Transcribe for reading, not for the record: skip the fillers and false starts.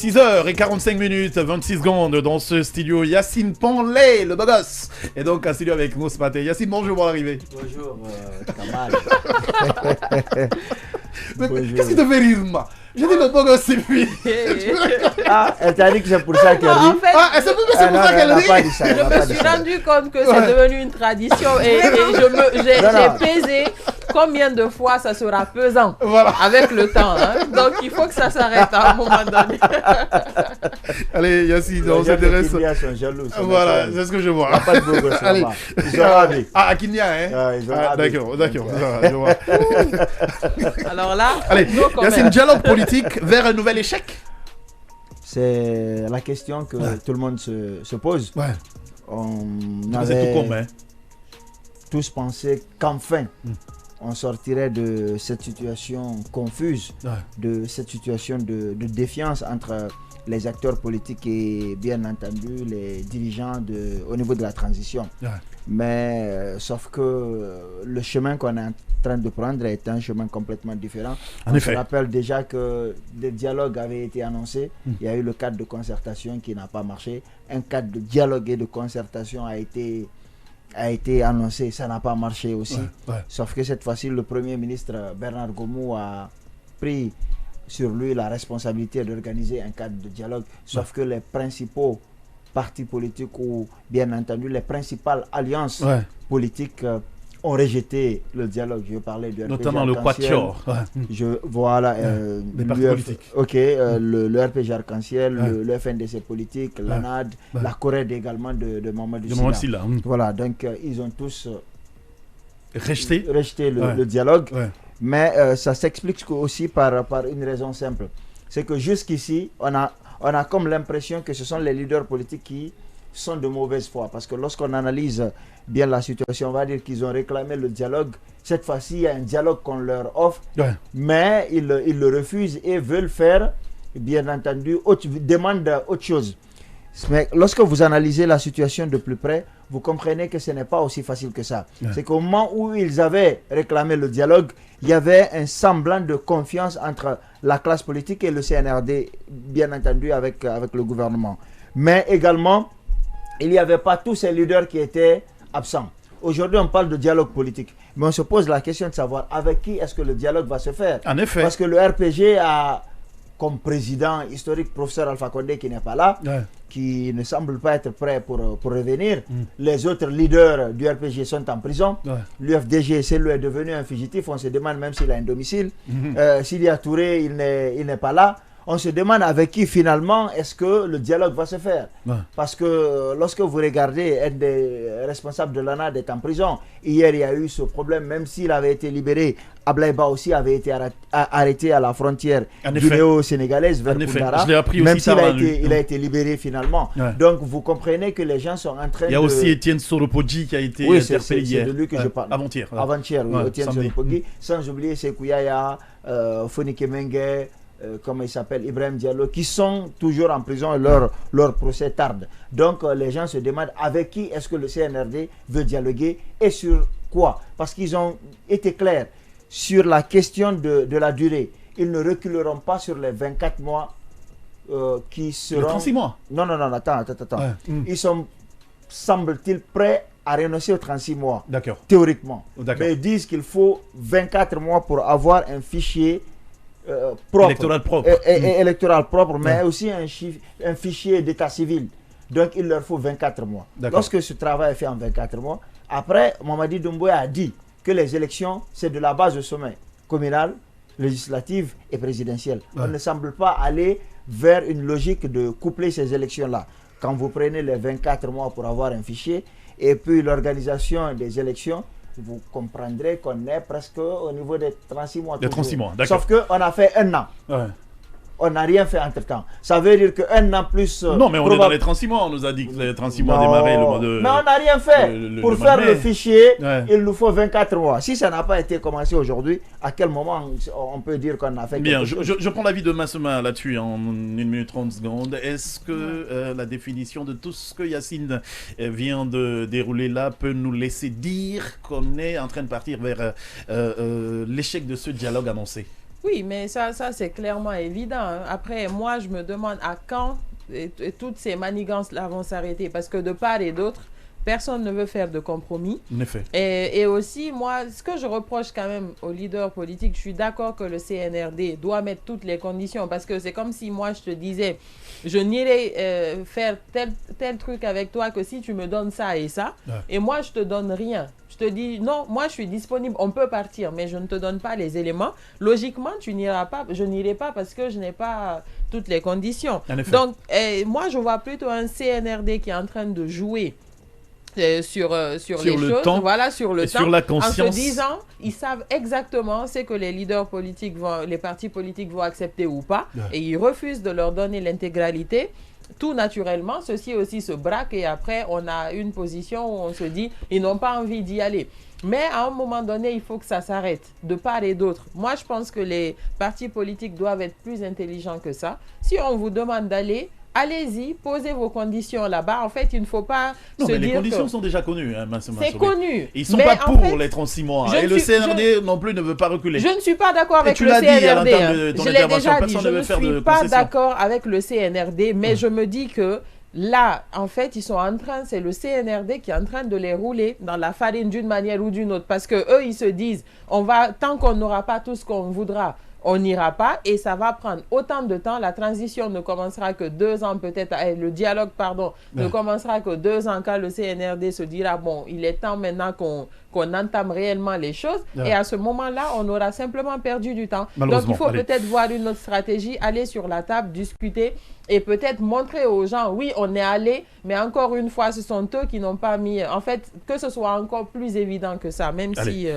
6h45, 26 secondes dans ce studio. Yacine Ponlé, le beau gosse, est donc en studio avec nous ce matin. Yacine, bonjour, bon arrivé. Bonjour, Kamal. Qu'est-ce qui te fait rire, moi? J'ai dit le beau gosse, c'est lui. Ah, elle t'a dit que c'est pour ça qu'elle rit. En fait, c'est pour ça qu'elle rit. Je me suis rendu compte que c'est devenu une tradition et j'ai pesé combien de fois ça sera pesant avec le temps. Hein. Donc il faut que ça s'arrête à un moment donné. Allez, Yacine, on s'intéresse. Voilà, c'est ce que je vois. Pas de beau gosse. Allez. Ils ont ravi. Ah, à Kinya, hein? D'accord. Je vois. Alors là, allez, Yacine, dialogue politique vers un nouvel échec? C'est la question que tout le monde se pose. Ouais. On avait tous pensé qu'enfin, on sortirait de cette situation confuse, de cette situation de défiance entre les acteurs politiques et bien entendu les dirigeants au niveau de la transition. Mais sauf que le chemin qu'on est en train de prendre est un chemin complètement différent. On se rappelle déjà que des dialogues avaient été annoncés. Il y a eu le cadre de concertation qui n'a pas marché. Un cadre de dialogue et de concertation a été annoncé, ça n'a pas marché aussi. Sauf que cette fois-ci, le Premier ministre Bernard Gomou a pris sur lui la responsabilité d'organiser un cadre de dialogue. Sauf que les principaux partis politiques ou bien entendu les principales alliances politiques ont rejeté le dialogue. Je parlais du RPG notamment le Quatuor. Voilà. Les partis politiques. Le RPG Arc-en-Ciel, le FNDC politique, l'ANAD, la Corée également de Mamadou Sylla. Voilà, donc ils ont tous rejeté le dialogue. Mais ça s'explique aussi par une raison simple. C'est que jusqu'ici, on a comme l'impression que ce sont les leaders politiques qui sont de mauvaise foi. Parce que lorsqu'on analyse bien la situation, on va dire qu'ils ont réclamé le dialogue. Cette fois-ci, il y a un dialogue qu'on leur offre, mais ils le refusent et veulent faire, bien entendu, demandent autre chose. Mais lorsque vous analysez la situation de plus près, vous comprenez que ce n'est pas aussi facile que ça. C'est qu'au moment où ils avaient réclamé le dialogue, il y avait un semblant de confiance entre la classe politique et le CNRD, bien entendu avec le gouvernement. Mais également, il n'y avait pas tous ces leaders qui étaient absents. Aujourd'hui, on parle de dialogue politique. Mais on se pose la question de savoir avec qui est-ce que le dialogue va se faire. En effet. Parce que le RPG a comme président historique professeur Alpha Condé qui n'est pas là, qui ne semble pas être prêt pour revenir. Les autres leaders du RPG sont en prison. L'UFDG, c'est lui est devenu un fugitif. On se demande même s'il a un domicile. Sylla Touré, il n'est pas là. On se demande avec qui finalement est-ce que le dialogue va se faire. Parce que lorsque vous regardez, un des responsables de l'ANAD est en prison. Hier, il y a eu ce problème, même s'il avait été libéré. Ablaye Ba aussi avait été arrêté à la frontière guinéo-sénégalaise vers Koundara. Même s'il a été libéré finalement. Donc vous comprenez que les gens sont en train de... Il y a aussi Étienne Soropodji qui a été interpellé hier. C'est de lui que je parle. Avant-hier. Avant-hier, Étienne Soropodji. Sans oublier Sékou Yaya, Fonike Mengue, comment il s'appelle, Ibrahim Diallo, qui sont toujours en prison et leur procès tarde. Donc les gens se demandent avec qui est-ce que le CNRD veut dialoguer et sur quoi. Parce qu'ils ont été clairs sur la question de la durée. Ils ne reculeront pas sur les 24 mois qui seront... Les 36 mois. Non, attends. Ils sont, semble-t-il, prêts à renoncer aux 36 mois. D'accord. Théoriquement. Mais ils disent qu'il faut 24 mois pour avoir un fichier propre, électoral propre, mais aussi un fichier d'état civil. Donc il leur faut 24 mois. Lorsque ce travail est fait en 24 mois, après, Mamadi Doumbouya a dit que les élections, c'est de la base au sommet communal, législative et présidentielle. On ne semble pas aller vers une logique de coupler ces élections-là. Quand vous prenez les 24 mois pour avoir un fichier, et puis l'organisation des élections, vous comprendrez qu'on est presque au niveau des 36 mois. Des 36 mois, d'accord. Sauf qu'on a fait un an. On n'a rien fait entre-temps. Ça veut dire qu'un an plus... non, mais on est dans les 36 mois. On nous a dit que les 36 mois démarraient le mois de... Mais on n'a rien fait. Pour faire le fichier, il nous faut 24 mois. Si ça n'a pas été commencé aujourd'hui, à quel moment on peut dire qu'on a fait quelque chose? Je prends l'avis de Massema là-dessus en 1 minute 30 secondes. Est-ce que la définition de tout ce que Yacine vient de dérouler là peut nous laisser dire qu'on est en train de partir vers l'échec de ce dialogue annoncé? Oui, mais ça c'est clairement évident. Hein. Après, moi, je me demande à quand et toutes ces manigances-là vont s'arrêter. Parce que de part et d'autre, personne ne veut faire de compromis. En effet. Et aussi, moi, ce que je reproche quand même aux leaders politiques, je suis d'accord que le CNRD doit mettre toutes les conditions. Parce que c'est comme si moi, je te disais, je n'irai faire tel truc avec toi que si tu me donnes ça et ça. Ouais. Et moi, je te donne rien. Je te dis, non, moi, je suis disponible, on peut partir, mais je ne te donne pas les éléments. Logiquement, tu n'iras pas, je n'irai pas parce que je n'ai pas toutes les conditions. Donc, moi, je vois plutôt un CNRD qui est en train de jouer sur les choses, temps, voilà, sur le temps, sur la conscience. En se disant, ils savent exactement ce que les leaders politiques les partis politiques vont accepter ou pas, et ils refusent de leur donner l'intégralité. Tout naturellement, ceux-ci aussi se braquent et après, on a une position où on se dit, ils n'ont pas envie d'y aller. Mais à un moment donné, il faut que ça s'arrête, de part et d'autre. Moi, je pense que les partis politiques doivent être plus intelligents que ça. Si on vous demande d'aller, allez-y, posez vos conditions là-bas. En fait, il ne faut pas se dire les conditions sont déjà connues. Hein, c'est connu. Ils ne sont pas pour les 36 mois. Et le CNRD non plus ne veut pas reculer. Je ne suis pas d'accord avec le CNRD. Je l'ai déjà dit, je ne suis pas d'accord avec le CNRD, mais je me dis que là, en fait, ils sont en train, c'est le CNRD qui est en train de les rouler dans la farine d'une manière ou d'une autre. Parce qu'eux, ils se disent, tant qu'on n'aura pas tout ce qu'on voudra, on n'ira pas et ça va prendre autant de temps. La transition ne commencera que 2 ans peut-être, le dialogue, ne commencera que 2 ans quand le CNRD se dira, bon, il est temps maintenant qu'on entame réellement les choses. Et à ce moment-là, on aura simplement perdu du temps. Donc, il faut peut-être voir une autre stratégie, aller sur la table, discuter et peut-être montrer aux gens, oui, on est allé, mais encore une fois, ce sont eux qui n'ont pas mis... En fait, que ce soit encore plus évident que ça, même si...